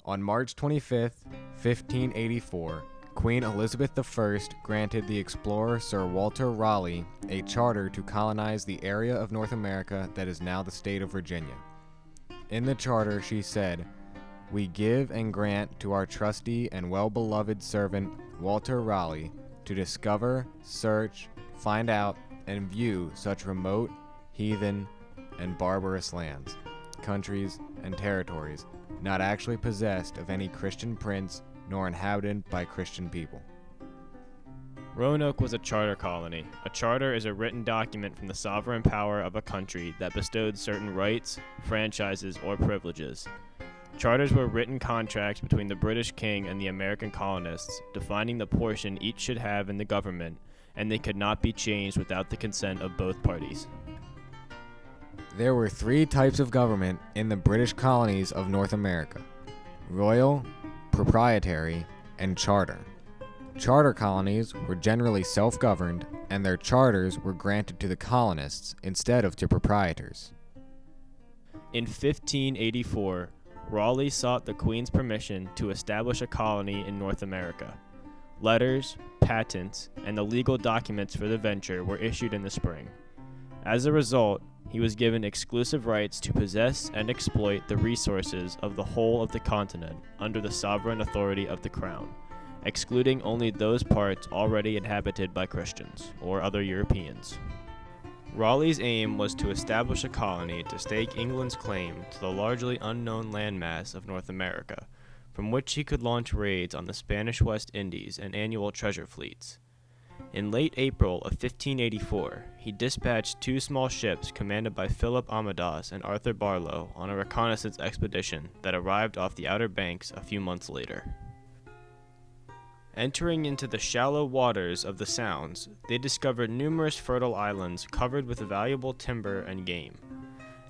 On March 25, 1584, Queen Elizabeth I granted the explorer Sir Walter Raleigh a charter to colonize the area of North America that is now the state of Virginia. In the charter, she said, "We give and grant to our trusty and well-beloved servant Walter Raleigh to discover, search, find out, and view such remote, heathen, and barbarous lands, countries, and territories not actually possessed of any Christian prince nor inhabited by Christian people." Roanoke was a charter colony. A charter is a written document from the sovereign power of a country that bestowed certain rights, franchises, or privileges. Charters were written contracts between the British king and the American colonists, defining the portion each should have in the government, and they could not be changed without the consent of both parties. There were three types of government in the British colonies of North America: royal, proprietary, and charter. Charter colonies were generally self-governed, and their charters were granted to the colonists instead of to proprietors. In 1584, Raleigh sought the Queen's permission to establish a colony in North America. Letters, patents, and the legal documents for the venture were issued in the spring. As a result, he was given exclusive rights to possess and exploit the resources of the whole of the continent under the sovereign authority of the Crown, excluding only those parts already inhabited by Christians or other Europeans. Raleigh's aim was to establish a colony to stake England's claim to the largely unknown landmass of North America, from which he could launch raids on the Spanish West Indies and annual treasure fleets. In late April of 1584, he dispatched two small ships commanded by Philip Amadas and Arthur Barlow on a reconnaissance expedition that arrived off the Outer Banks a few months later. Entering into the shallow waters of the Sounds, they discovered numerous fertile islands covered with valuable timber and game.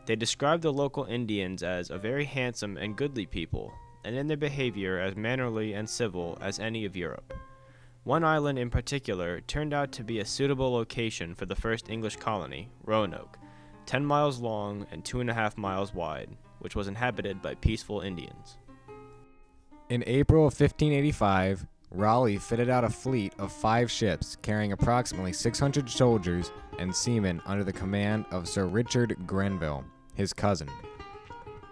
They described the local Indians as a very handsome and goodly people, and in their behavior as mannerly and civil as any of Europe. One island in particular turned out to be a suitable location for the first English colony, Roanoke, 10 miles long and 2.5 miles wide, which was inhabited by peaceful Indians. In April of 1585, Raleigh fitted out a fleet of 5 ships carrying approximately 600 soldiers and seamen under the command of Sir Richard Grenville, his cousin.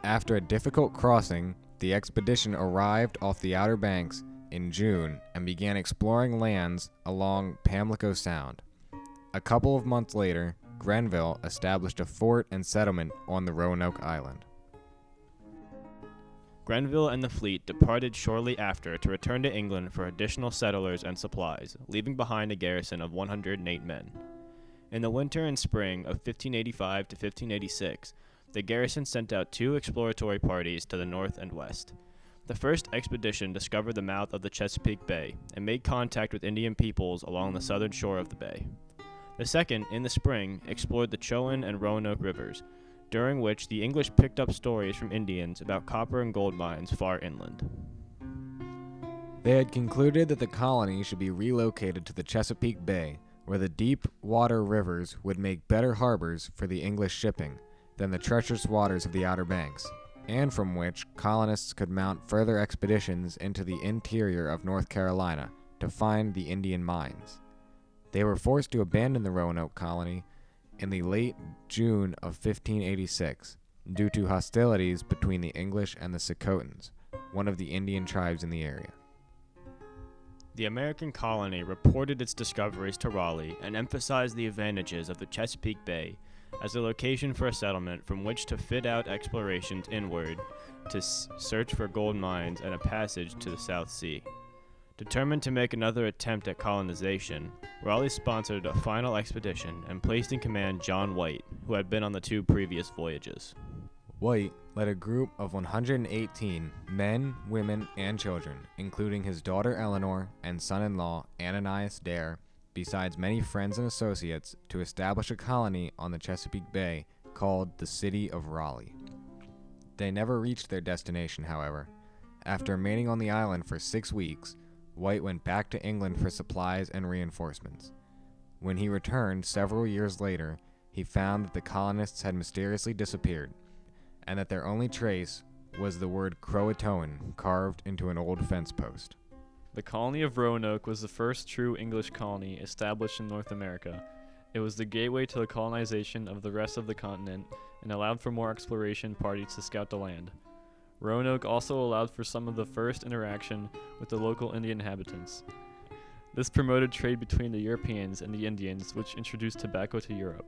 After a difficult crossing, the expedition arrived off the Outer Banks in June and began exploring lands along Pamlico Sound. A couple of months later, Grenville established a fort and settlement on the Roanoke Island. Grenville and the fleet departed shortly after to return to England for additional settlers and supplies, leaving behind a garrison of 108 men. In the winter and spring of 1585 to 1586, the garrison sent out 2 exploratory parties to the north and west. The first expedition discovered the mouth of the Chesapeake Bay and made contact with Indian peoples along the southern shore of the bay. The second, in the spring, explored the Chowan and Roanoke rivers, during which the English picked up stories from Indians about copper and gold mines far inland. They had concluded that the colony should be relocated to the Chesapeake Bay, where the deep water rivers would make better harbors for the English shipping than the treacherous waters of the Outer Banks, and from which colonists could mount further expeditions into the interior of North Carolina to find the Indian mines. They were forced to abandon the Roanoke colony in the late June of 1586 due to hostilities between the English and the Secotans, one of the Indian tribes in the area. The American colony reported its discoveries to Raleigh and emphasized the advantages of the Chesapeake Bay as a location for a settlement from which to fit out explorations inward to search for gold mines and a passage to the South Sea. Determined to make another attempt at colonization, Raleigh sponsored a final expedition and placed in command John White, who had been on the 2 previous voyages. White led a group of 118 men, women, and children, including his daughter Eleanor and son-in-law Ananias Dare, besides many friends and associates, to establish a colony on the Chesapeake Bay called the City of Raleigh. They never reached their destination, however. After remaining on the island for 6 weeks, White went back to England for supplies and reinforcements. When he returned several years later, he found that the colonists had mysteriously disappeared, and that their only trace was the word Croatoan carved into an old fence post? The colony of Roanoke was the first true English colony established in North America. It was the gateway to the colonization of the rest of the continent and allowed for more exploration parties to scout the land. Roanoke also allowed for some of the first interaction with the local Indian inhabitants. This promoted trade between the Europeans and the Indians, which introduced tobacco to Europe.